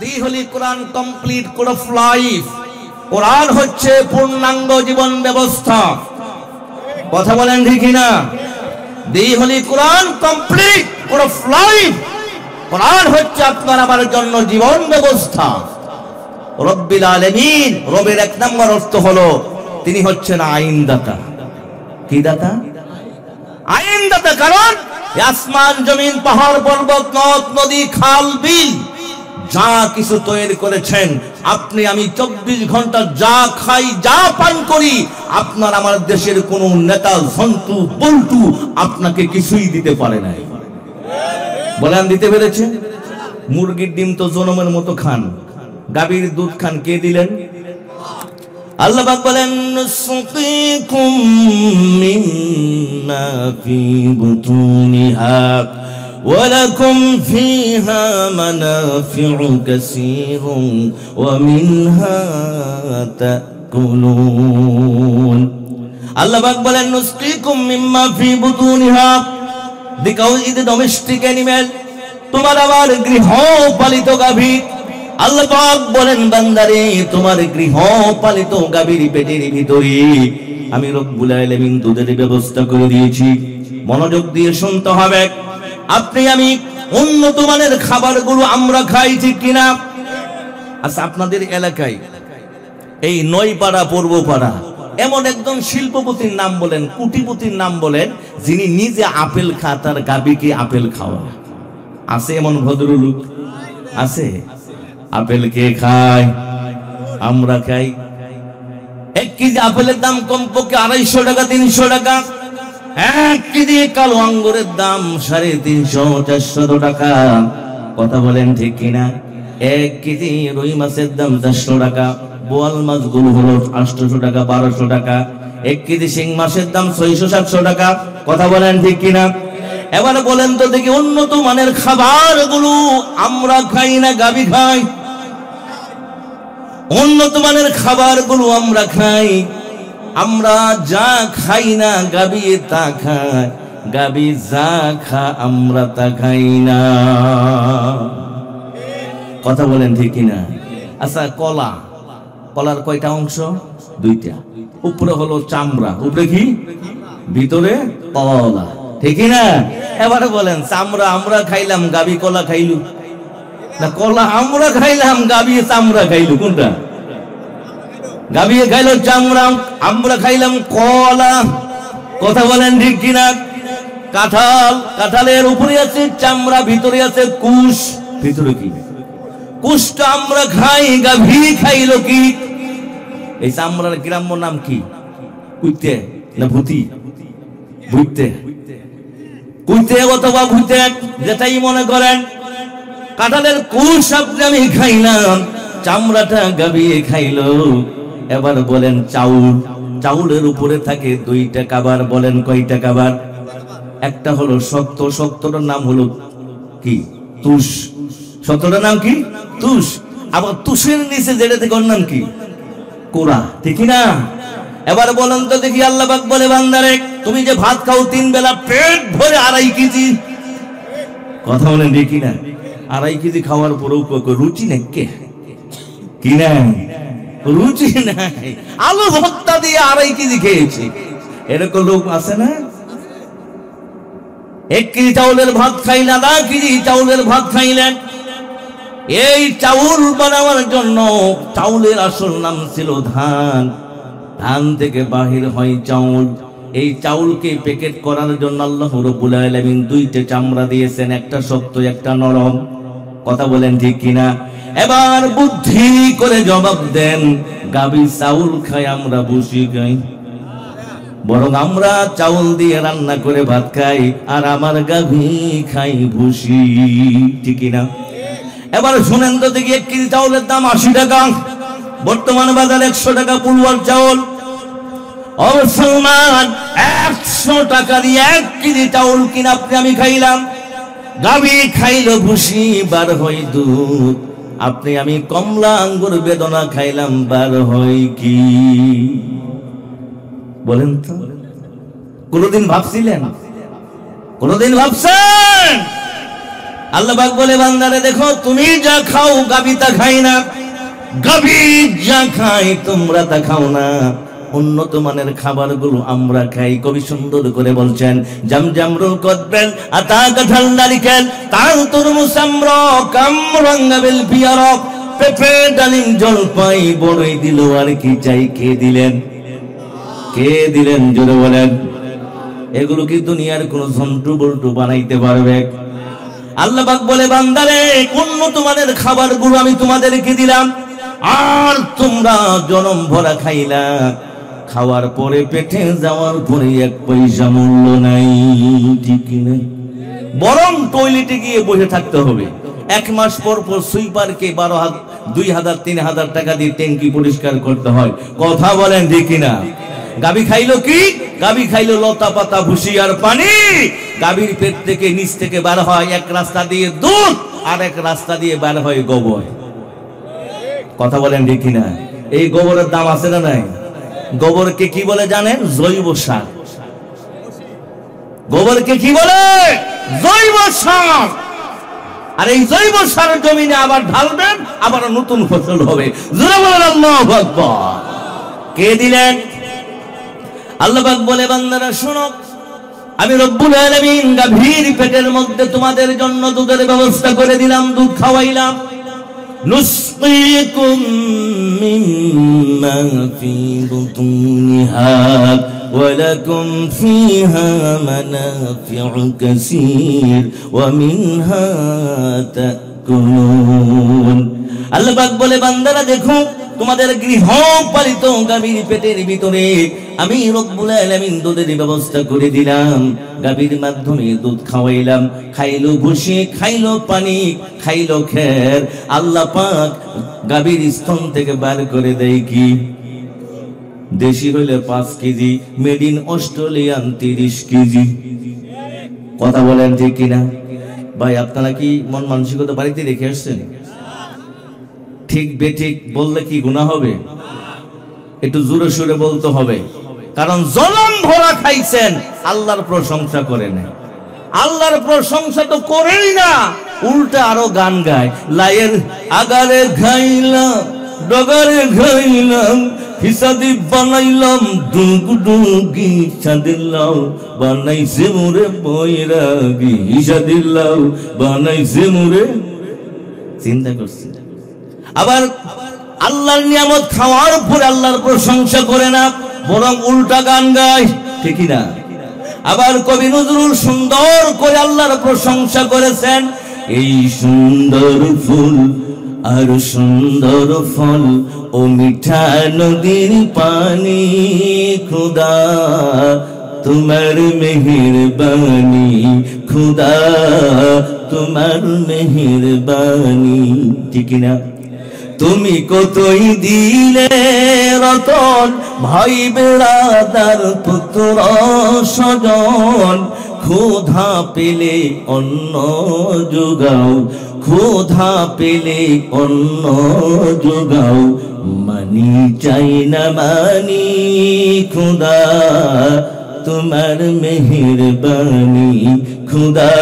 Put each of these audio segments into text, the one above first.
The holy Quran complete code of life. কোরআন হচ্ছে পূর্ণাঙ্গ জীবন ব্যবস্থা। কথা বলেন ঠিক না? The holy Quran complete code of life. কোরআন হচ্ছে আপনার আমার জন্য জীবন ব্যবস্থা। রব্বিল আলামিন, রবের এক নম্বর অর্থ হলো তিনি হচ্ছেন আইনদাতা। কি দাতা? আইনদাতা। কারণ আসমান জমিন পাহাড় পর্বত নদ নদী খাল বিল যা কিছু তৈরি করেছেন, আপনি আমি 24 ঘন্টা যা খাই যা পান করি, আপনার আমার দেশের কোন নেতা জন্তু বল্টু আপনাকে কিছুই দিতে পারে নাই। বলেন দিতে পেরেছে? মুরগির ডিম তো জনমের মতো খান, গাভীর দুধ খান, কে দিলেন? আল্লাহ পাক বলেন নুসকিকুম মিম্মা ফি বুতুনিহা ওয়া লাকুম ফিহা মানাফিউ কাসীরুন ওয়া মিনহা তাকুলুন। আল্লাহ পাক বলেন নুসকিকুম মিম্মা ফি বুতুনিহা, because it is domestic animal, তোমার আমার গৃহপালিত গাভী। আল্লাহ পাক বলেন বান্দারে, তোমার গৃহপালিত গাভীর পেটের ভিতরে আমি রব্বুল আলামিন দুধের ব্যবস্থা করে দিয়েছি। মনোযোগ দিয়ে শুনতে হবে। আপনি আমি উন্নত মানের খাবারগুলো আমরা খাই, ঠিক কিনা? আচ্ছা, আপনাদের এলাকায় এই নয়পাড়া পূর্বপাড়া এমন একজন শিল্পপতির নাম বলেন, কুটিপতির নাম বলেন, যিনি নিজে আপেল খায়, তার গাভীকে আপেল খাওয়া আছে? এমন ভদ্রলোক আছে? আপেল কে খায়? আমরা খাই। 1 কেজি আপেলের দাম কমপক্ষে 250 টাকা 300 টাকা। 1 কেজি কালো আঙ্গুরের দাম 350-400 টাকা। কথা বলেন ঠিক কিনা? 1 কেজি রুই মাছের দাম 400 টাকা। বোয়াল মাছগুলো হলো 800 টাকা 1200 টাকা। 1 কেজি শিং মাছের দাম 600-700 টাকা। কথা বলেন ঠিক কিনা? এবার বলেন তো দেখি, উন্নত মানের খাবারগুলো আমরা খাই না গাভী খাই? উন্নত মানের খাবারগুলো আমরা খাই। আমরা যা খাই না গাভী তা খায়, গাভী যা খা আমরা তা খাই না। কথা বলেন ঠিক কিনা? আচ্ছা, কলা, কলার কয়টা অংশ? 2টা। উপরে হলো চামড়া, উপরে কি? ভিতরে কলা, ঠিক না? এবারে বলেন, চামড়া আমরা খাইলাম, গাভী কলা খাইলু না? কলা আমরা খাইলাম, গাভী চামড়া খাইলু? কোনটা? গাভী খাইলো চামড়া, আমরা খাইলাম কলা। কথা বলেন ঠিক কিনা? কাঁঠাল, কাঁঠালের উপরে আছে চামড়া, ভিতরে আছে কুশ। ভিতরে কি? কুশটা আমরা খাই, গাভী খাইলো কি? এই চামড়ার গ্রাম্য নাম কি? কুইতে না ভূতি? ভূতে, কুইতে অথবা ভূতে, যেটাই মনে করেন। কাঁঠালের কুশ আপনি আমি খাইলাম, চামড়াটা গাভী খাইলো। এবার বলেন চাউল, চাউলের উপরে থাকে 2টা কাবার। বলেন কয়টা কাবার? একটা হলো শক্ত, শক্তটার নাম হলো কি? তুষ। শক্তটার নাম কি? তুষ। আবার তুষের নিচে যেটা থেকে ওর নাম কি? কোরা, ঠিক না? এবার বলেন তো দেখি, আল্লাহ পাক বলে বান্দারে, তুমি যে ভাত খাও 3 বেলা পেট ভরে 2.5 কেজি। কথা বলেন দেখি না? 2.5 কেজি খাওয়ার পরেও রুচি নেই কে? কি না? রুচি নাই। আলু ভর্তা দিয়ে 2.5 কেজি খেয়েছি, এরকম লোক আছে না? 1 কেজি চাউলের ভাত খাইলেন, 2 কেজি চাউলের ভাত খাইলেন। এই চাউল বানাবার জন্য চাউলের আসল নাম ছিল ধান। ধান থেকে বাহির হয় চাউল। এই চাউলকে প্যাকেট করার জন্য আল্লাহ রাব্বুল আলামিন 2টা চামড়া দিয়েছেন, একটা শক্ত একটা নরম। কথা বলেন ঠিক কিনা? এবার বুদ্ধি করে জবাব দেন, গাভী চাউল খাই, আমরা ভুসি খাই? বরং আমরা চাউল দিয়ে রান্না করে ভাত খাই, আর আমার গাভী খাই ভুসি, ঠিক কিনা? এবার শুনেন তো দেখি, 1 কেজি চাউলের দাম 80 টাকা। বর্তমান বাজারে 100 টাকা পুলওয়ার চাউল। অবসলমান 100 টাকা দিয়ে 1 কেজি চাউল কিনা আপনি আমি খাইলাম, গাভী খাইলো ভুসি, বার হয় দুধ। আপনি আমি কমলা আঙ্গুর বেদনা খাইলাম, বার হয় কি? বলেন তো, কোনদিন ভাবছিলেন? কোনদিন ভাবছেন? আল্লাহ পাক বলে বান্দারে দেখো তুমি যা খাও গাবি তা খাই না, গাবি যা খাই তোমরা তা খাও না। উন্নত মানের খাবারগুলো আমরা খাই। কবি সুন্দর করে বলছেন জামজামরুল কদবেল আতা কাঁঠাল নারিকেল তাল তরমুজ আম্র কামরাঙ্গাবেল পিয়ারক পেঁপে ডালিম জলপাই বড়ই দিল আর কি চাই কে দিলেন? কে দিলেন জোরে বলেন? এগুলো কি দুনিয়ার কোন ঝন্টু বল্টু বানাইতে পারবে? আল্লাহ পাক বলে বান্দারে উন্নত মানের খাবারগুলো আমি তোমাদেরকে দিলাম, আর তোমরা জনম ভরা খাইলা, খাওয়ার পরে পেটে যাওয়ার পরে এক পয়সা মূল্য নাই, ঠিক না? বরং টয়লেটে গিয়ে বসে থাকতে হবে। এক মাস পর পর সুইপারকে 2,000 3,000 টাকা দিয়ে ট্যাঙ্কি পরিষ্কার করতে হয়। কথা বলেন ঠিক কিনা? গাবি খাইলো কি? গাবি খাইলো লতা পাতা ভুসি আর পানি। গাবির পেট থেকে নিচ থেকে বার হয় এক রাস্তা দিয়ে দুধ, আর এক রাস্তা দিয়ে বার হয় গোবর। কথা বলেন ঠিক কিনা? এই গোবরের দাম আছে না নাই? গোবরকে কি বলে জানেন? জৈব সার। গোবরকে কি বলে? জৈব সার। আর এই জৈব সার জমিনে আবার ঢালবেন, আবার নতুন ফসল হবে। জোরে বলেন আল্লাহু আকবার। কে দিলেন? আল্লাহ পাক বলে বান্দারা শোনো, আমি রব্বুল আলামিন গাভীর পেটের মধ্যে তোমাদের জন্য দুধের ব্যবস্থা করে দিলাম, দুধ খাওয়াইলাম। নুসকিকুম মিম্মা ফি বুতুনিহা ওয়া লাকুম ফিহা মানাফিউ কাসীর ওয়া মিনহা তাকুলুন। আল্লাহ পাক বলে বান্দারা দেখো, তোমাদের গৃহপালিত গাভীর পেটের ভিতরে আমি রব্বুল আলামিন দুধের ব্যবস্থা করে দিলাম। গাভীর মাধ্যমে দুধ খাওয়াইলাম, খাইলো ভুসি, খাইলো পানি, খাইলো খের। আল্লাহ পাক গাভীর স্তন থেকে বার করে দেয় কি? দেশি হইলে 5 KG, made in Australian 30 KG. কথা বলেন ঠিক কিনা? ভাই আপনারা কি মন মানসিকতা বাড়িতে রেখে আসছেন? ঠিক বেঠিক বললে কি গুনাহ হবে? একটু জোরে সোরে বলতে হবে, কারণ জলম ভরা খাইছেন, আল্লাহর প্রশংসা করে না। আল্লাহর প্রশংসা তো করেই না, উল্টা আরো গান গায়। লায়ের আগারে খাইলাম, ডগারে খাইলাম, হিসাদি বানাইলাম, ডুগডুগি সাদিল্লাও বানাইছে মোরে বৈরাগী, হিসাদিল্লাও বানাইছে মোরে। চিন্তা করছি। আবার আল্লাহর নিয়ামত খাওয়ার পরে আল্লাহর প্রশংসা করে না, বরং উল্টা গান গায়, ঠিক না? আবার কবি নজরুল সুন্দর করে আল্লাহর প্রশংসা করেছেন। এই সুন্দর ফুল আর সুন্দর ফল, ও মিঠা নদীর পানি, খুদা তোমার মেহেরবানি, খুদা তোমার মেহেরবানি, ঠিক না? তুমি কতই দিলে রতন, ভাই বেড়াদার পুত্র স্বজন, ক্ষুধা পেলে অন্ন যোগাও, ক্ষুধা পেলে অন্ন যোগাও, মানি চাই না মানি, খুদা তোমার মেহেরবানি, খুদা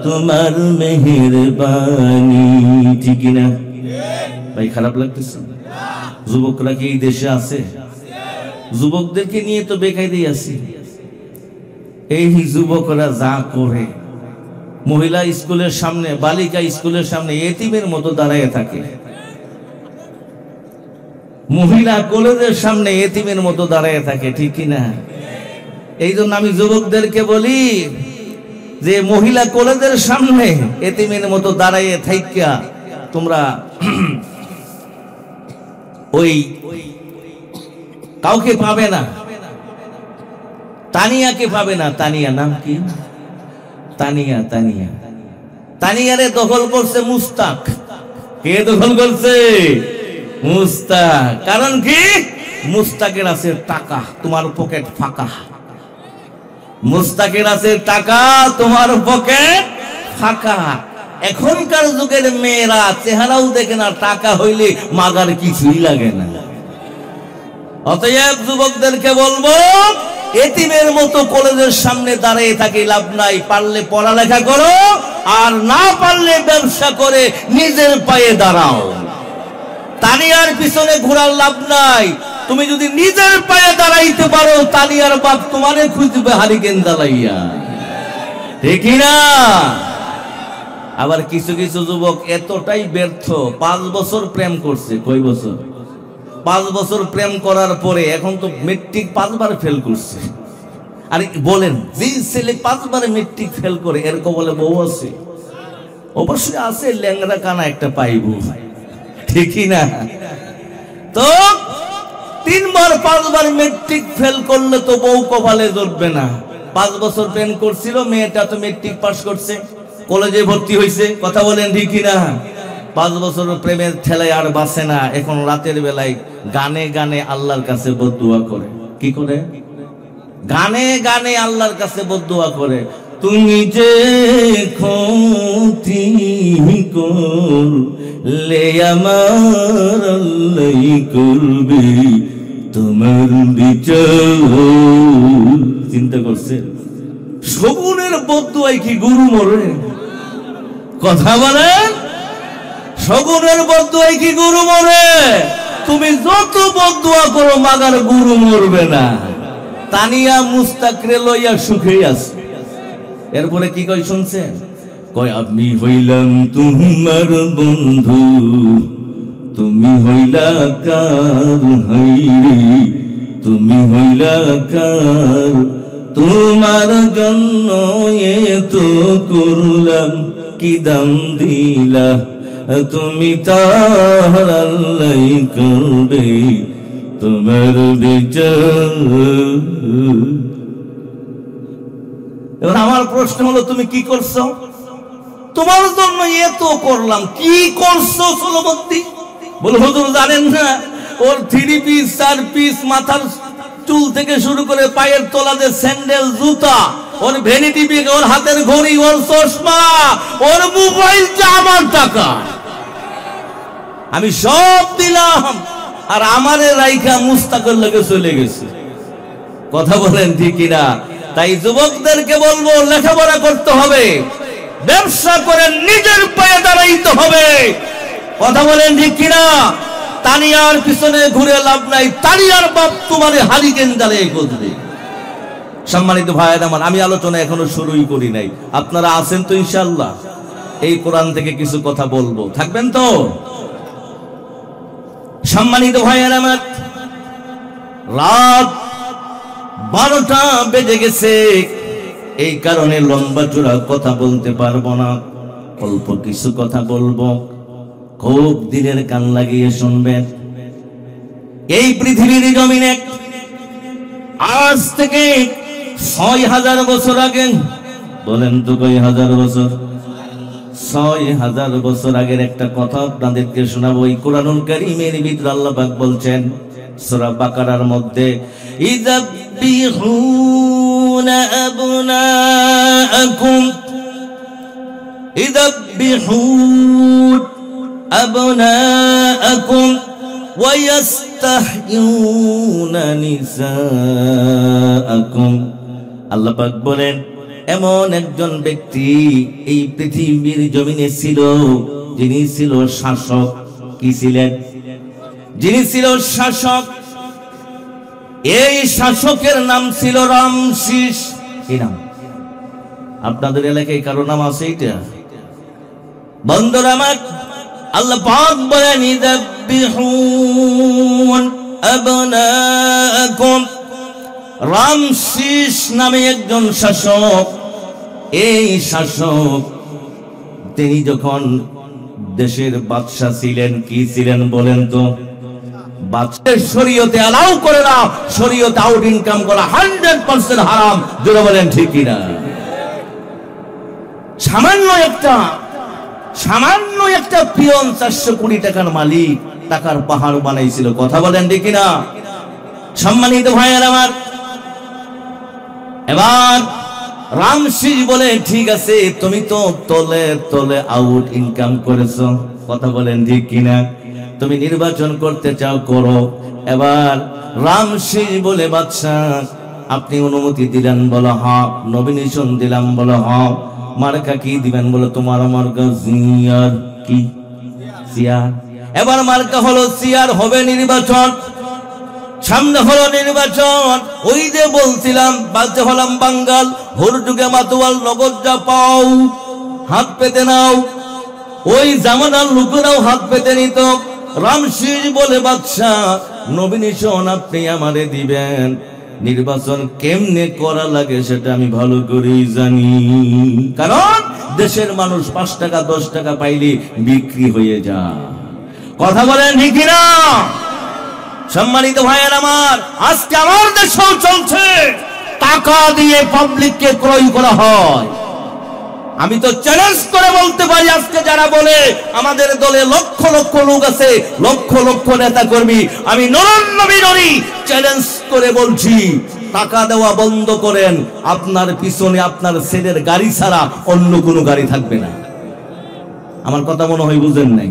তোমার মেহেরবানি, ঠিক না? ভাই খারাপ লাগতেছে? যুবকরা কি এই দেশে আছে? যুবকদেরকে নিয়ে তো বেকায়দায় আছি। এই যুবকরা যা করে, মহিলা স্কুলের সামনে, বালিকা স্কুলের সামনে এতিমের মতো দাঁড়ায় থাকে, মহিলা কলেজের সামনে এতিমের মতো দাঁড়ায় থাকে, ঠিক কিনা? এই জন্য আমি যুবকদেরকে বলি যে মহিলা কলেজের সামনে এতিমের মতো দাঁড়াইয়ে থাইকা তোমরা ওই কাউকে পাবে না, তানিয়াকে পাবে না। তানিয়া নাম কি? তানিয়া। তানিয়া তানিয়ারে দখল করছে মুস্তাক। কে দখল করছে? মুস্তাক। কারণ কি? মুস্তাকের আছে টাকা, তোমার পকেট ফাঁকা। মুস্তাকের আছে টাকা, তোমার পকেট ফাঁকা। এখনকার যুগের মেয়েরা চেহারাও দেখে না, টাকা হইলে মাগার কিছুই লাগে না। অতএব যুবকদেরকে বলবো, এতিমের মতো কলেজের সামনে দাঁড়িয়ে থাকি লাভ নাই। পারলে পড়ালেখা করো, আর না পারলে ব্যবসা করে নিজের পায়ে দাঁড়াও। তানিয়ার পিছনে ঘোরার লাভ নাই। তুমি যদি নিজের পায়ে দাঁড়াইতে পারো, তানিয়ার বাপ তোমারে খুঁজবে হারিকেন জ্বালাইয়া, ঠিক না? আবার কিছু কিছু যুবক এতটাই ব্যর্থ, 5 বছর প্রেম করছে। কয় বছর? 5 বছর প্রেম করার পরে এখন তো মেট্রিক 5 বার ফেল করছে। আর বলেন, যে ছেলে 5 বারে মেট্রিক ফেল করে এর কবলে বউ আছে? অবশ্যই আছে, ল্যাংড়া কানা একটা পাইব, ঠিকই না? তো 3 বার 5 বার মেট্রিক ফেল করলে তো বউ কপালে জুটবে না। 5 বছর প্রেম করছিল, মেয়েটা তো মেট্রিক পাস করছে, কলেজে ভর্তি হয়েছে, কথা বলেন ঠিকই না? 5 বছর প্রেমের ঠেলায় আর বাঁচে না। এখন রাতের বেলায় গানে গানে আল্লাহর কাছে বদদুয়া করে। কি করে? গানে গানে আল্লাহর কাছে বদদুয়া করে, তুমি যে ক্ষতি করলে আমার আল্লাহ করবে তোমার বিচার। চিন্তা করছে, শগুনের বদদুয়ায় কি গুরু মরে? কথা বলেন, শগুনের বদদুয়ায় কি গুরু মরে? তুমি যত বদদুয়া করো মাগার গুরু মরবে না। তানিয়া মুস্তাকরে লইয়া সুখে আছে। এরপরে কি কই শুনছেন? কয়, আমি হইলাম তোমার বন্ধু, তুমি হইলা কার হাইরে, তুমি হইলা কার, তোমার জন্য এত করলাম, কি দাম দিলা, তুমি তার আল্লাহ করবে তোমার বিচার। এবার আমার প্রশ্ন হলো, তুমি কি করছো? তোমার জন্য এত করলাম, কি করছো? সোলবর্তী বলে, হুজুর জানেন না, ওর 3 পিস 4 পিস, মাথার চুল থেকে শুরু করে পায়ের তলাতে স্যান্ডেল, জুতা, ওর ভ্যানিটি ব্যাগ, ওর হাতের ঘড়ি, ওর চশমা, ওর মোবাইলটা আমার টাকা, আমি সব দিলাম, আর আমারে রাইখা মুস্তাকের লগে চলে গেছে। কথা বলেন ঠিক না? তাই যুবকদেরকে বলবো, লেখাপড়া করতে হবে, ব্যবসা করে নিজের পায়ে দাঁড়াইতে হবে। কথা বলেন ঠিক কিনা? তানিয়ার পিছনে ঘুরে লাভ নাই। তানিয়ার বাপ তোমারে হারিকেন জ্বালিয়ে খুঁজবে। সম্মানিত ভাইয়েরা আমার, আমি আলোচনা এখনো শুরুই করি নাই। আপনারা আছেন তো ইনশাআল্লাহ? এই কোরআন থেকে কিছু কথা বলবো, থাকবেন তো? সম্মানিত ভাইয়েরা আমার, রাত 12টা বেজে গেছে। এই কারণে লম্বা চূড়া কথা বলতে পারবো না, অল্প কিছু কথা বলবো, খুব দিলের কান লাগিয়ে শুনবেন। এই পৃথিবীর জমিনে আজ থেকে 6000 বছর আগে, বলেন তো কয় হাজার বছর? 6000 বছর আগের একটা কথা আপনাদেরকে শোনাবো। এই কোরআনুল কারীমের ভিতরে আল্লাহ পাক বলছেন সূরা বাকারার মধ্যে, ইযাববিহুনা আবনাআকুম, ইযাববিহুন আবনাআকুম ওয়া ইস্তাহইউনা নিসাআকুম। আল্লাহ পাক বলেন, এমন একজন ব্যক্তি এই পৃথিবীর জমিনে ছিল, যিনি ছিল শাসক। কি ছিলেন? যিনি ছিল শাসক। এই শাসকের নাম ছিল রামসিস। কি নাম? আপনাদের এলাকায় কারো নাম আছে এটা? বন্ধুরা আমার, আল্লাহ পাক বলেন, ইযাববিহুন আবনাআকুম। রামসিস নামে একজন শাসক। এই শাসক তিনি যখন দেশের বাদশা ছিলেন, কি ছিলেন বলেন তো? বাদশার শরীয়তে অ্যালাউ করে না, শরীয়তে আউট ইনকাম করা 100% হারাম। জোরে বলেন ঠিক কিনা? সামান্য একটা পিয়ন 400 কোটি টাকার মালিক, টাকার পাহাড় বানাইছিল। কথা বলেন ঠিক কিনা? সম্মানিত ভাইয়ের আমার, এবার রামসিস বলে, ঠিক আছে, তুমি তো তলে তলে আউট ইনকাম করেছো। কথা বলেন ঠিক কিনা? তুমি নির্বাচন করতে চাও, করো। এবার রামসিস বলে, বাদশা আপনি অনুমতি দিলেন, বলো হ্যাঁ। নমিনেশন দিলাম, বলো হ্যাঁ। মার্কা কি দিবেন? বলো তোমার মার্কা জিয়ার। কি? চেয়ার। এবার মার্কা হলো চেয়ার, হবে নির্বাচন, সামনে হলো নির্বাচন। ওই যে বলছিলাম, বাজে হলাম বাঙ্গাল, হরযুগে মাতোয়াল, নগদ যা পাও হাত পেতে নাও। ওই জামানার লোকেরাও হাত পেতে নিত। রামশির বলে, বাদশাহ নমিনেশন আপনি আমারে দিবেন, নির্বাচন কেমনে করা লাগে সেটা আমি ভালো করেই জানি, কারণ দেশের মানুষ 5 টাকা 10 টাকা পাইলে বিক্রি হয়ে যায়। কথা বলেন ঠিক না? সম্মানিত ভাইয়ের আমার, আজকে আমার দেশেও চলছে, টাকা দিয়ে পাবলিককে ক্রয় করা হয়। আমি তো চ্যালেঞ্জ করে বলতে পারি, আজকে যারা বলে আমাদের দলে লক্ষ লক্ষ লোক আছে, লক্ষ লক্ষ নেতা কর্মী, আমি নরী চ্যালেঞ্জ করে বলছি, টাকা দেওয়া বন্ধ করেন। আপনার পিছনে আপনার ছেলের গাড়ি ছাড়া অন্য কোনো গাড়ি থাকবে না। আমার কথা মনে হয় বুঝেন নাই?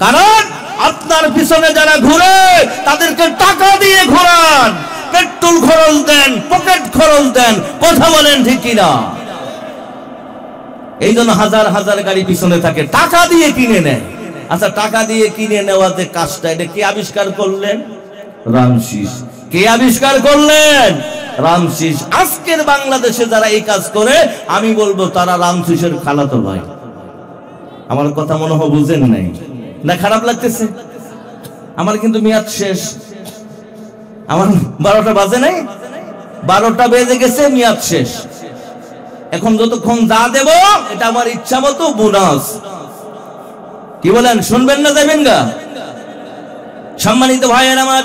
কারণ আপনার পিছনে যারা ঘুরে তাদেরকে টাকা দিয়ে ঘোরান, পেট্রোল খরচ দেন, পকেট খরচ দেন। কথা বলেন ঠিক কিনা? এই জন্য হাজার হাজার গাড়ি পিছনে থাকে, টাকা দিয়ে কিনে নেয়। আচ্ছা, টাকা দিয়ে কিনে নেওয়া যে কাজটা, এটা কে আবিষ্কার করলেন? রামশিস। কে আবিষ্কার করলেন? রামশিস। আজকের বাংলাদেশে যারা এই কাজ করে, আমি বলবো তারা রামশিসের খালাতো ভাই। আমার কথা মনে হয় বুঝেন নাই না? খারাপ লাগতেছে? আমার কিন্তু মেয়াদ শেষ। আমার 12টা বাজে নাই, 12টা বেজে গেছে, মেয়াদ শেষ। এখন যতক্ষণ যা দেব এটা আমার ইচ্ছা মতো বোনাস। কি বলেন? শুনবেন না যাবেন গা? সম্মানিত ভাইয়ের আমার,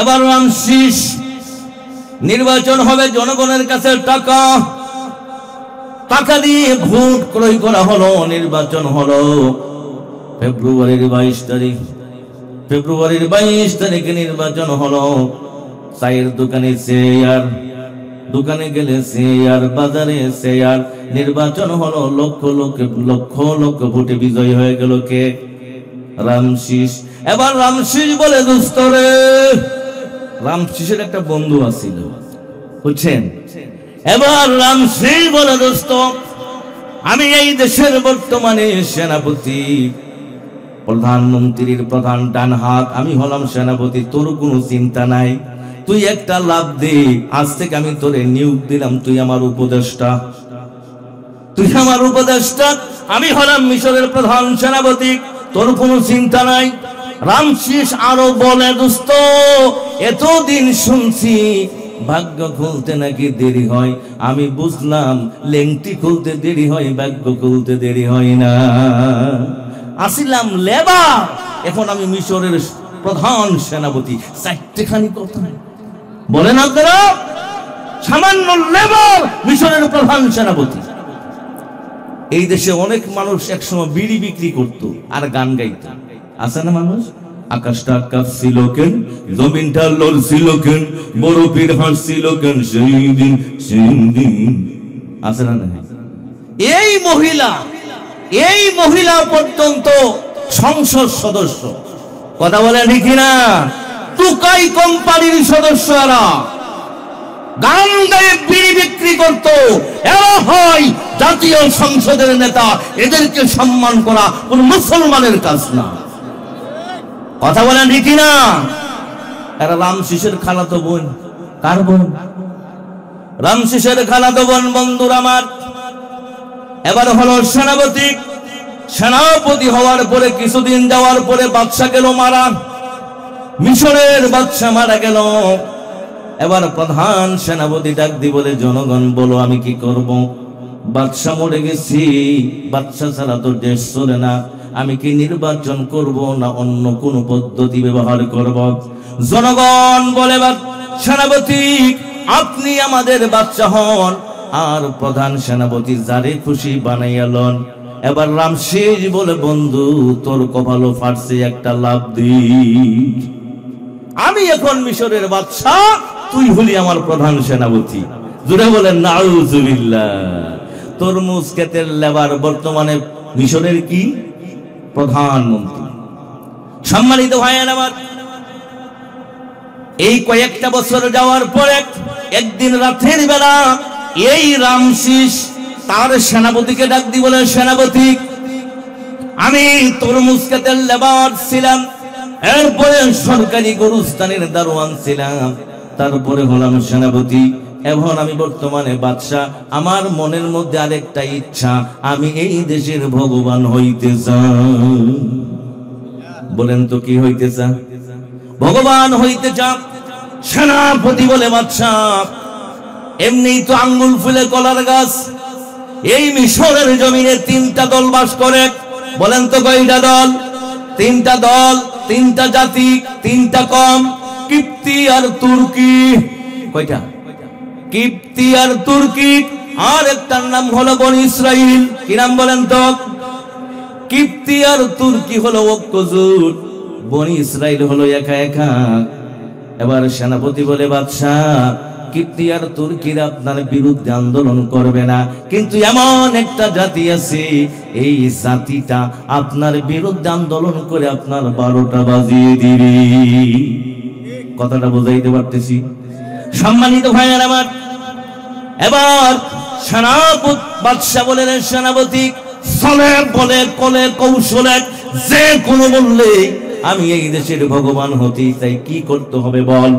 এবার রামশিস নির্বাচন হবে, জনগণের কাছে টাকা টাকা দিয়ে ভোট ক্রয় করা হলো, নির্বাচন হলো। ফেব্রুয়ারির 22 তারিখ, ফেব্রুয়ারির 22 তারিখে নির্বাচন হলো। চায়ের দোকানে চেয়ার, দোকানে গেলে চেয়ার, বাজারে চেয়ার। নির্বাচন হলো, লক্ষ লক্ষ লক্ষ লক্ষ ভোটে বিজয়ী হয়ে গেল কে? রামশিস। এবার রামশিস বলে, দোস্ত রে, রামশিসের একটা বন্ধু আছিল, বুঝছেন? এবার রামশিস বলে, দোস্ত আমি এই দেশের বর্তমানে সেনাপতি, প্রধানমন্ত্রীর প্রধান ডান হাত, আমি হলাম সেনাপতি, তোর কোনো চিন্তা নাই, তুই একটা লাভ দে, আজ থেকে আমি তোরে নিয়োগ দিলাম, তুই আমার উপদেষ্টা, তুই আমার উপদেষ্টা, আমি হলাম মিশরের প্রধান সেনাপতি, তোর কোনো চিন্তা নাই। রামশিস আরো বলে, দোস্ত এতদিন শুনছি ভাগ্য খুলতে নাকি দেরি হয়, আমি বুঝলাম লেংটি খুলতে দেরি হয়, ভাগ্য খুলতে দেরি হয় না। আসিলাম লেবার, এখন আমি মিশরের প্রধান সেনাপতি। 4টেখানি কথা বলেন আপনারা? সামান্য লেবার, মিশরের প্রধান সেনাপতি। এই দেশে অনেক মানুষ একসময় বিড়ি বিক্রি করত আর গান গাইত, আছে না মানুষ? আকাশটা কাঁপছিল কেন, জমিনটা লড়ছিল কেন, বরফের হাসছিল কেন, সেই দিন সেই দিন, আছে না? এই মহিলা পর্যন্ত সংসদ সদস্য। কথা বলে ঠিক না? টুকাই কোম্পানির সদস্যরা গান গায়ে বিড়ি বিক্রি করত। এরা হয় জাতীয় সংসদের নেতা। এদেরকে সম্মান করা কোন মুসলমানের কাজ না। কথা বলেন ঠিক না? এরা রামশিসের খালাতো বোন। কার বোন? রামশিসের খালাতো বোন। বন্ধুরা আমার, এবার হলো সেনাপতি। সেনাপতি হওয়ার পরে কিছুদিন যাওয়ার পরে বাদশা গেল মারা, মিশরের বাদশা মারা গেল। এবার প্রধান সেনাপতি ডাক দি বলে, জনগণ বলো আমি কি করব? বাদশা মরে গেছি, বাদশা ছাড়া তো দেশ চলে না, আমি কি নির্বাচন করব না অন্য কোন পদ্ধতি ব্যবহার করব? জনগণ বলে, সেনাপতি আপনি আমাদের বাদশা হন, আর প্রধান সেনাপতি যারে খুশি বানাইয়ালন। এবার রামশিস বলে, বন্ধু তোর কপালও ফাটছে, একটা লাভ দি, আমি এখন মিশরের বাদশা, তুই হলি আমার প্রধান সেনাপতি। জুড়ে বলেন নাউজুবিল্লাহ। তরমুজ ক্ষেতের লেবার বর্তমানে মিশরের কি প্রধানমন্ত্রী। সম্মানিত ভাইয়ের আমার, এই কয়েকটা বছর যাওয়ার পরে একদিন রাতের বেলা এই রামশিস তার সেনাপতিকে ডাক দি, বলে সেনাপতি, আমি তরমুজ ক্ষেতের লেবার ছিলাম, এরপরে সরকারি গরুস্থানের দারোয়ান ছিলাম, তারপরে হলাম সেনাপতি, এখন আমি বর্তমানে বাদশা। আমার মনের মধ্যে আরেকটা ইচ্ছা, আমি এই দেশের ভগবান হইতে চাই। বলেন তো কি হইতে চান? ভগবান হইতে চান। সেনাপতি বলে, বাদশা এমনি তো আঙ্গুল ফুলে কলার গাছ, এই মিশরের জমিনে 3টা দল বাস করে। বলেন তো কয়টা দল? 3টা দল, 3টা জাতি, 3টা কম, কিপ্তি আর তুর্কি। কয়টা? কিপ্তি আর তুর্কি। আর একটার নাম হলো বনি ইসরাইল। কি নাম বলেন তো? কিপ্তি আর তুর্কি হলো ঐক্যজোট, বনি ইসরাইল হলো একা একা। এবার সেনাপতি বলে, বাদশা কিপ্তি আর তুর্কিরা আপনার বিরুদ্ধে আন্দোলন করবে না, কিন্তু এমন একটা জাতি আছে, এই জাতিটা আপনার বিরুদ্ধে আন্দোলন করে আপনার 12টা বাজিয়ে দিবে। কথাটা বুঝাইতে পারতেছি? সম্মানিত ভাইয়ের আমার, এবার সেনাপতি বাদশা বলেন, সেনাপতি চলে বলে কলে কৌশলে যে কোনো বললে আমি এই দেশের ভগবান হতে চাই, কি করতে হবে বল?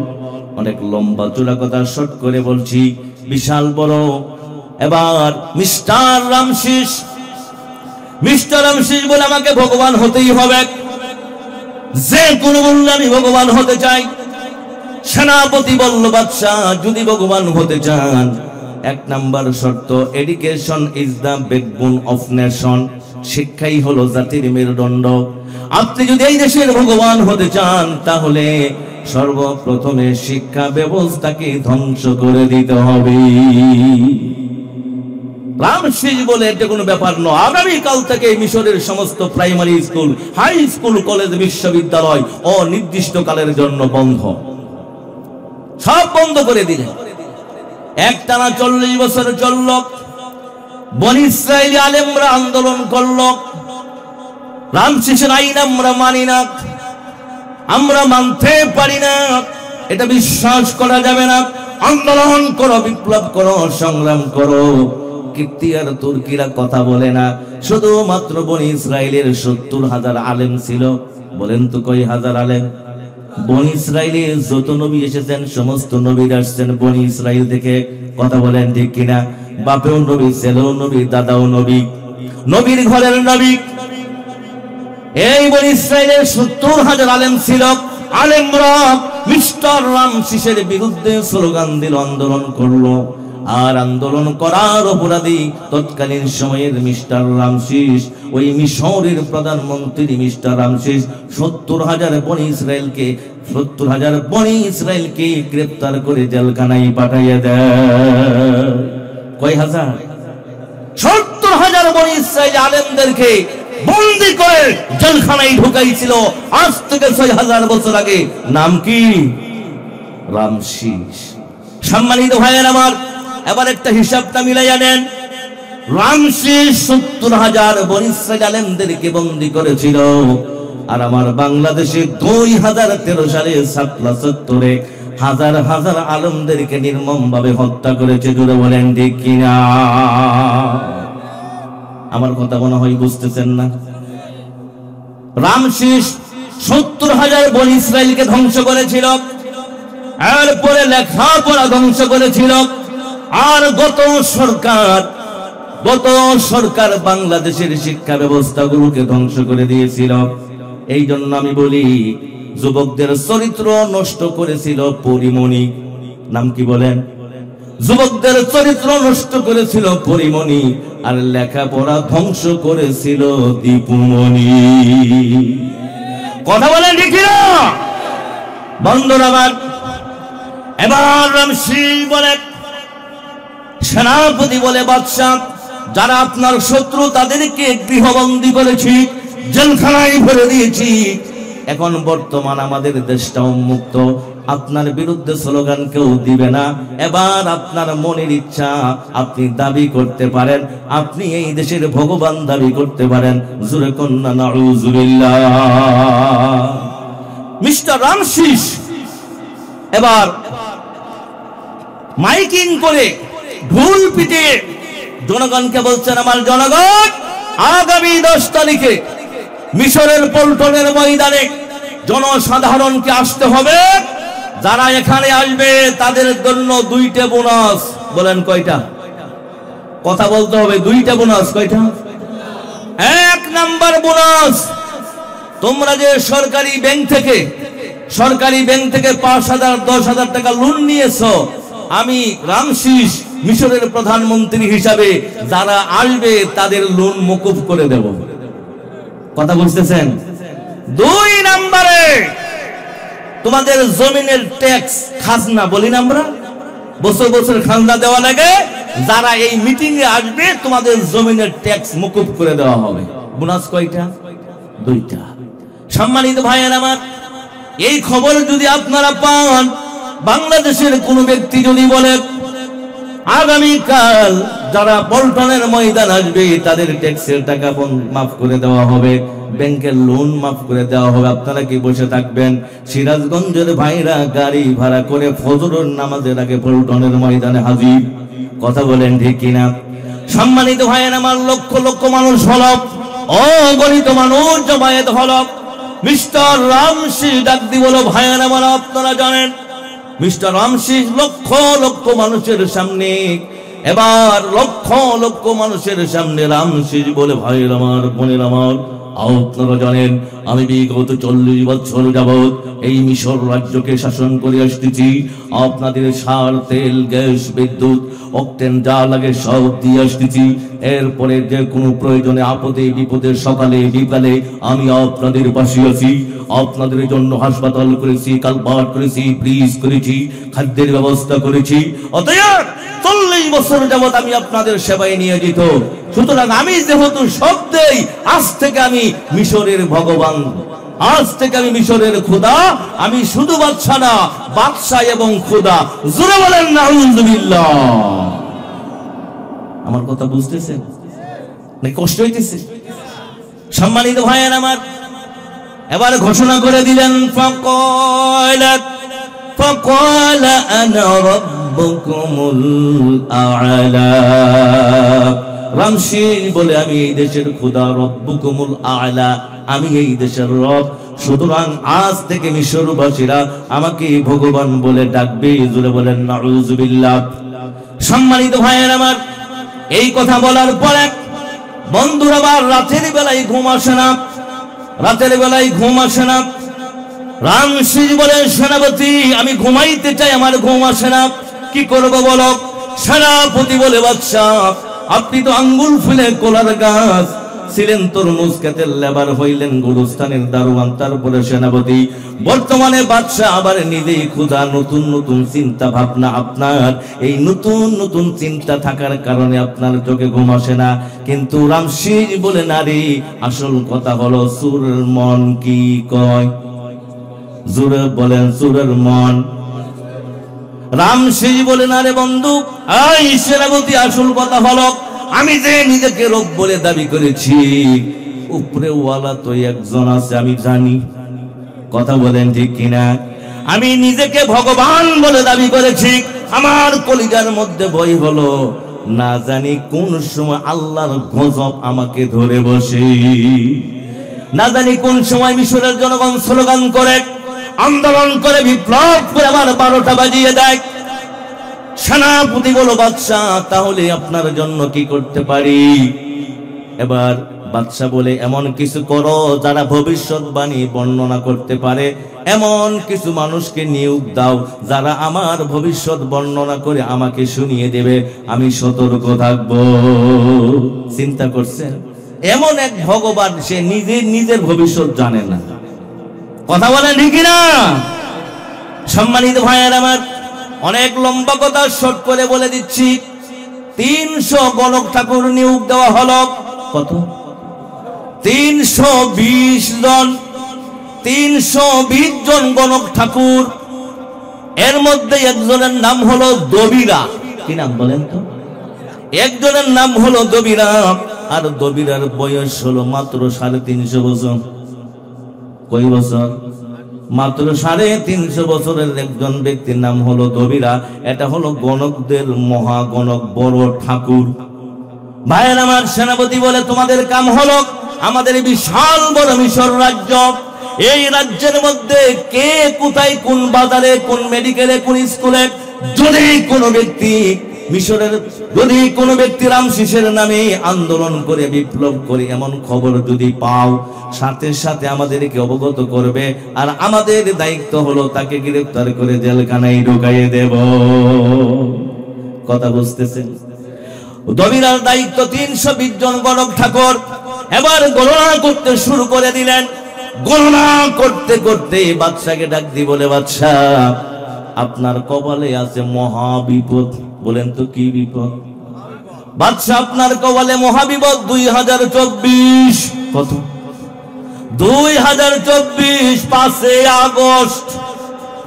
অনেক লম্বা চূড়া কথা শর্ট করে বলছি, বিশাল বড়। এবার মিস্টার রামশিস বলে, আমাকে ভগবান হতেই হবে, যে কোনো বললে আমি ভগবান হতে চাই। সেনাপতি বলল, বাদশা যদি ভগবান হতে চান, 1 নাম্বার শর্ত, education is the backbone of nation. শিক্ষাই হলো জাতির মেরুদণ্ড। আপনি যদি এই দেশের ভগবান হতে চান, তাহলে সর্বপ্রথমে শিক্ষা ব্যবস্থাকে ধ্বংস করে দিতে হবে। রামশিস বলে, এটা কোনো ব্যাপার নয়, আগামীকাল থেকে মিশরের সমস্ত primary school, high school, college, বিশ্ববিদ্যালয় অনির্দিষ্টকালের জন্য বন্ধ, সব বন্ধ করে দিলেন। একটানা 40 বছর চলল। বনি ইসরাইলি আলেমরা আন্দোলন করল, রামশিসের আইন আমরা মানি না, আমরা মানতে পারি না, এটা বিশ্বাস করা যাবে না, আন্দোলন করো, বিপ্লব করো, সংগ্রাম করো। কিপ্তি আর তুর্কিরা কথা বলে না, শুধুমাত্র বনি ইসরাইলের 70,000 আলেম ছিল। বলেন তো কয় হাজার আলেম? বনি ইসরাইলে যত নবী এসেছেন, সমস্ত নবীরা আসছেন বনি ইসরাইল থেকে। কথা বলেন ঠিক কিনা? বাপেও নবী, ছেলেও নবী, দাদাও নবী, নবীর ঘরের নবী। এই বনি ইসরাইলের 70,000 আলেম ছিল। আলেমরা মিস্টার রামশিসের বিরুদ্ধে স্লোগান দিল, আন্দোলন করলো। আর আন্দোলন করার অপরাধী তৎকালীন সময়ের মিস্টার রামশিস, ওই মিশরের প্রধানমন্ত্রী মিস্টার রামশিস 70,000 বনি ইসরায়েলকে গ্রেফতার করে জেলখানায় পাঠাইয়া দেয়। কয় হাজার? 70,000 বনি ইসরায়েল আলেমদেরকে বন্দী করে জেলখানায় ঢুকাইছিল আজ থেকে 6,000 বছর আগে। নাম কি? রামশিস। সম্মানিত ভাইয়ের আমার, এবার একটা হিসাবটা মিলাইয়া নেন। রামশিস 70,000 বনি ইসরায়েল আলেমদেরকে বন্দী করেছিল, আর আমার বাংলাদেশে 2013 সালে শাপলা চত্বরে হাজার হাজার আলেমদেরকে নির্মম ভাবে হত্যা করেছে। জুড়ে বলেন ঠিক কিনা? আমার কথা মনে হয় বুঝতেছেন না। রামশিস 70,000 বনি ইসরায়েলকে ধ্বংস করেছিল, এরপরে লেখাপড়া ধ্বংস করেছিল। আর গত সরকার বাংলাদেশের শিক্ষা ব্যবস্থাগুলোকে ধ্বংস করে দিয়েছিল। এই জন্য আমি বলি, যুবকদের চরিত্র নষ্ট করেছিল পরিমণি। নাম কি বলেন? যুবকদের চরিত্র নষ্ট করেছিল পরিমণি, আর লেখাপড়া ধ্বংস করেছিল দীপুমণি। কথা বলেন ঠিক না বন্ধুরা আমার? এবার রামশিস বলে, সেনাপতি বলে, বাদশা যারা আপনার শত্রু তাদেরকে গৃহবন্দী করেছি, জেলখানায় ভরে দিয়েছি। এখন বর্তমান আমাদের দেশটা উন্মুক্ত, আপনার বিরুদ্ধে স্লোগান কেউ দিবে না। এবার আপনার মনের ইচ্ছা আপনি দাবি করতে পারেন, আপনি এই দেশের ভগবান দাবি করতে পারেন। জোরে কন্যা নাউজুবিল্লাহ। মিস্টার রামশিস এবার মাইকিং করে ঢোল পিটে জনগণকে বলছেন, আমার জনগণ, আগামী 10 তারিখে মিশরের পল্টনের ময়দানে জনসাধারণকে আসতে হবে। যারা এখানে আসবে তাদের জন্য 2টা বোনাস। বলেন কয়টা? কথা বলতে হবে। 2টা বোনাস। কয়টা? 1 নাম্বার বোনাস, তোমরা যে সরকারি ব্যাংক থেকে 5,000 10,000 টাকা লোন নিয়েছো, আমি রামসিস মিশরের প্রধানমন্ত্রী হিসাবে যারা আসবে তাদের লোন মকুব করে দেব। কথা বুঝতেছেন? 2 নম্বরে তোমাদের জমিনের ট্যাক্স, খাজনা বলি না আমরা, বছর বছর খাজনা দেওয়া লাগে, যারা এই মিটিং এ আসবে তোমাদের জমিনের ট্যাক্স মকুব করে দেওয়া হবে। বোনাস কয়টা? 2টা। সম্মানিত ভাইয়েরা আমার, এই খবর যদি আপনারা পান, বাংলাদেশের কোন ব্যক্তি যদি বলে আগামীকাল যারা পল্টনের ময়দান আসবে তাদের ট্যাক্সের টাকা মাফ করে দেওয়া হবে, ব্যাংকের লোন মাফ করে দেওয়া হবে, আপনারা কি বসে থাকবেন? সিরাজগঞ্জের ভাইরা গাড়ি ভাড়া করে ফজরের নামাজের আগে পল্টনের ময়দানে হাজির। কথা বলেন ঠিক কিনা? সম্মানিত ভাইয়েরা আমার, লক্ষ লক্ষ মানুষ হলো, অগণিত মানুষ জমায়েত হলো। মিস্টার রামসি ডাক দি বলো, ভাইয়েরা আমার, আপনারা জানেন মিস্টার রামসিস লক্ষ লক্ষ মানুষের সামনে, এবার লক্ষ লক্ষ মানুষের সামনে রামসিস বলে, ভাইয়ের আমার, বোনের আমার, আপনারা জানেন আমি বিগত 40 বছর যাবৎ এই মিশর রাজ্যকে শাসন করে আসতেছি। আপনাদের সার, তেল, গ্যাস, বিদ্যুৎ, অক্টেন যা লাগে সব দিয়ে আসতেছি। এরপরে যে কোনো প্রয়োজনে, আপদে বিপদের, সকালে বিকালে আমি আপনাদের পাশে আছি। আপনাদের জন্য হাসপাতাল করেছি, কালভার্ট করেছি, ব্রিজ করেছি, খাদ্যের ব্যবস্থা করেছি। অতএব 40 বছর যাবৎ আমি আপনাদের সেবায় নিয়োজিত। সুতরাং আমি যেহেতু সব দেই, আজ থেকে আমি মিশরের ভগবান, আজ থেকে আমি মিশরের খোদা। আমি শুধু বাদশা না, বাদশা এবং খোদা। জোরে বলেন নাউযুবিল্লাহ। আমার কথা বুঝতেছেন নাকি কষ্ট হইতেছে? সম্মানিত ভাইয়ের আমার, এবার ঘোষণা করে দিলেন, فقال أنا ربكم الأعلى। রামসিস বলে, আমি এই দেশের খোদা, রব্বুকুমুল আ'লা, আমি এই দেশের রব। সুতরাং আজ থেকে মিশরবাসীরা আমাকে ভগবান বলে ডাকবে। জোরে বলেন নাউযুবিল্লাহ। সম্মানিত ভাইয়ের আমার, এই কথা বলার পরে বন্ধুরা, আবার রাতের বেলায় ঘুম আসে না, রাতের বেলায় ঘুম আসে না। রামসিস বলে, সেনাপতি আমি ঘুমাইতে চাই, আমার ঘুম আসে না, কি করব বলো? সেনাপতি বলে, বাদশাহ আপনি তো আঙ্গুল ফুলে কোলার গাছ ছিলেন, তরমুজ ক্ষেতের লেবার হইলেন, গুরুস্থানের দারোয়ান, তারপরে সেনাপতি। বর্তমানে বাদশাহ আবার নিজেই ক্ষুধা, নতুন নতুন চিন্তা ভাবনা, আপনার এই নতুন নতুন চিন্তা থাকার কারণে আপনার চোখে ঘুম আসে না। কিন্তু রামসিস বলে, নারী আসল কথা হলো সুরের মন কি কয়? জোরে বলেন, সুরের মন। রামসিস বলে, না রে বন্ধু, এই সেনাপতি, আসল কথা হলো আমি যে নিজেকে রব বলে দাবি করেছি, উপরে ওয়ালা তো একজন আছে, আমি জানি। কথা বলেন ঠিক কিনা? আমি নিজেকে ভগবান বলে দাবি করেছি। আমার কলিজার মধ্যে ভয় হলো, না জানি কোন সময় আল্লাহর গজব আমাকে ধরে বসে, না জানি কোন সময় মিশরের জনগণ স্লোগান করে, আন্দোলন করে, বিপ্লব করে আমার 12টা বাজিয়ে দেয়। সেনাপতি বলো, বাদশাহ তাহলে আপনার জন্য কি করতে পারি? এবার বাদশাহ বলে, এমন কিছু করো যারা ভবিষ্যৎবাণী বর্ণনা করতে পারে, এমন কিছু মানুষকে নিয়োগ দাও যারা আমার ভবিষ্যৎ বর্ণনা করে আমাকে শুনিয়ে দেবে, আমি সতর্ক থাকব। চিন্তা করছেন, এমন এক ভগবান, সে নিজের ভবিষ্যৎ জানে না। কথা বলেন ঠিক না? সম্মানিত ভাইয়ের আমার, অনেক লম্বা কথা শর্ট করে বলে দিচ্ছি। 300 গণক ঠাকুর নিয়োগ দেওয়া হলো। কত? 320 জন। 320 জন গণক ঠাকুর। এর মধ্যে একজনের নাম হলো দবিরা। কি নাম বলেন তো? একজনের নাম হলো দবিরা, আর দবিরার বয়স হলো মাত্র 350 বছর। কয় বছর? মাত্র 350 বছরের একজন ব্যক্তির নাম হলো দবিরা। এটা হলো গণকদের মহাগণক বড় ঠাকুর। ভাইয়ের আমার, সেনাপতি বলে তোমাদের কাম হলো আমাদের বিশাল বড় মিশর রাজ্য, এই রাজ্যের মধ্যে কে কোথায় কোন বাজারে কোন মেডিকেলে কোন স্কুলে যদি কোনো ব্যক্তি মিশরের যদি কোনো ব্যক্তি রামসিসের নামে আন্দোলন করে বিপ্লব করে এমন খবর যদি পাও, সাথে সাথে আমাদেরকে অবগত করবে, আর আমাদের দায়িত্ব হলো তাকে গ্রেফতার করে জেলখানায় ঢুকাইয়ে দেব। কথা বুঝতেছেন? দবিরার দায়িত্ব 320 জন গণক ঠাকুর। এবার গণনা করতে শুরু করে দিলেন। গণনা করতে করতে বাদশাকে ডাক দি বলে, বাদশা আপনার কপালে আছে মহা বিপদ। বলেন তো কি বিপদ? বাদশা আপনার কপালে মহা বিপদ 2024। কত? 2024 5 আগস্ট।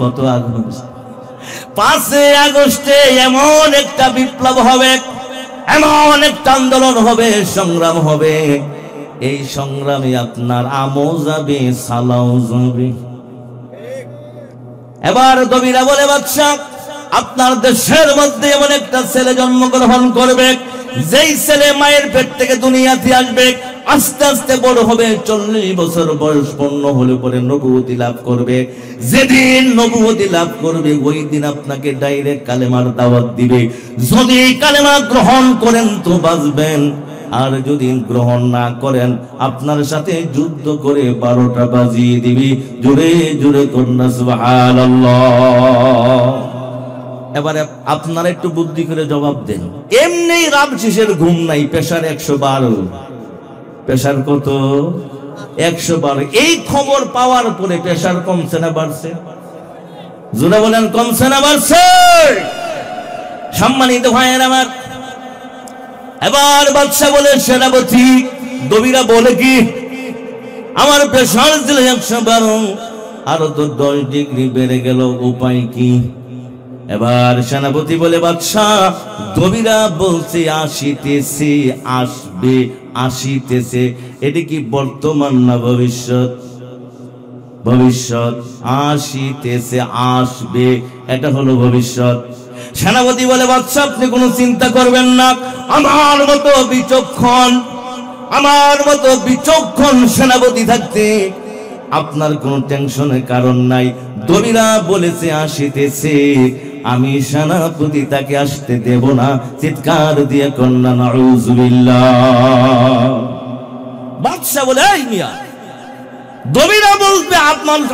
কত আগস্ট? 5 আগস্টে এমন একটা বিপ্লব হবে, এমন একটা আন্দোলন হবে, সংগ্রাম হবে। এই সংগ্রামে আপনার আমও যাবে, সালাও যাবে। এবার দবিরা বলে, বাদশা আপনার দেশের মধ্যে এমন একটা ছেলে জন্মগ্রহণ করবে, যেই ছেলে মায়ের পেট থেকে দুনিয়াতে আসবে, আস্তে আস্তে বড় হবে, 40 বছর বয়স পূর্ণ হলে পরে নবুয়তি লাভ করবে। যেদিন নবুয়তি লাভ করবে ওই দিন আপনাকে ডাইরেক্ট কালেমার দাওয়াত দিবে। যদি কালেমা গ্রহণ করেন তো বাঁচবেন, আর যদি গ্রহণ না করেন আপনার সাথে যুদ্ধ করে 12টা বাজিয়ে দিবি। জোরে জোরে কন্যা সুবহানাল্লাহ। এবারে আপনারা একটু বুদ্ধি করে জবাব দেন। এমনি রামসিসের ঘুম নাই, প্রেসার 112। প্রেসার কত? 112। এই খবর পাওয়ার পরে প্রেসার কমছে না বাড়ছে? জোরে বলেন, কমছে না বাড়ছে? সম্মানিত ভাইয়ের আমার, এবার বাদশা বলে, সেনাপতি দবিরা বলে কি আমার প্রেসার ছিল 112, আরো তো 10 ডিগ্রি বেড়ে গেল, উপায় কি? এবার সেনাপতি বলে, বাদশা দবিরা বলছে আসিতেছে, আসবে, আসিতেছে। এটা কি বর্তমান না ভবিষ্যৎ? ভবিষ্যৎ। আসিতেছে, আসবে, এটা হলো ভবিষ্যৎ। সেনাপতি বলে, বাদশা আপনি কোনো চিন্তা করবেন না, আমার মতো বিচক্ষণ সেনাপতি থাকতে আপনার কোনো টেনশনের কারণ নাই। দবিরা বলেছে আসিতেছে, আমি সেনাপতি তাকে আসতে দেব না। চিৎকার দিয়ে কন্যা নাউজুবিল্লাহ। বাদশা বলে, এই মিয়া, দবিরা বলবে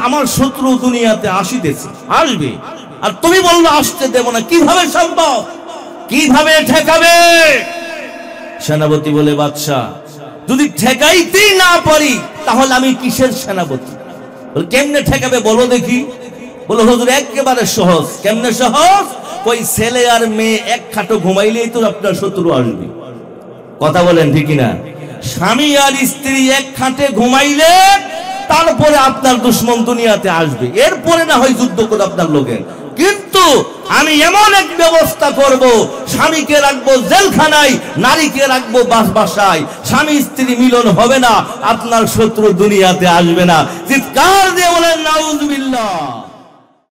আমার শত্রু দুনিয়াতে আসিতেছে, আসবে, আর তুমি বললো আসতে দেব না, কিভাবে সম্ভব? কিভাবে ঠেকাবে? সেনাপতি বলে, বাদশা যদি ঠেকাইতেই না পারি তাহলে আমি কিসের সেনাপতি? কেমনে ঠেকাবে বলো দেখি? বলো হুজুর একেবারে সহজ। কেমনে সহজ? ওই ছেলে আর মেয়ে এক খাটো ঘুমাইলেই তো আপনার শত্রু আসবে। কথা বলেন ঠিক না? স্বামী আর স্ত্রী এক খাটে ঘুমাইলে তারপরে আপনার দুশ্মন দুনিয়াতে আসবে, এরপরে না হয় যুদ্ধ করে আপনার লোকের। কিন্তু আমি এমন এক ব্যবস্থা করব, স্বামীকে রাখবো জেলখানায়, নারীকে রাখবো বাসায়, স্বামী স্ত্রী মিলন হবে না, আপনার শত্রু দুনিয়াতে আসবে না। চিৎকার দিয়ে বলেন নাউজুবিল্লাহ।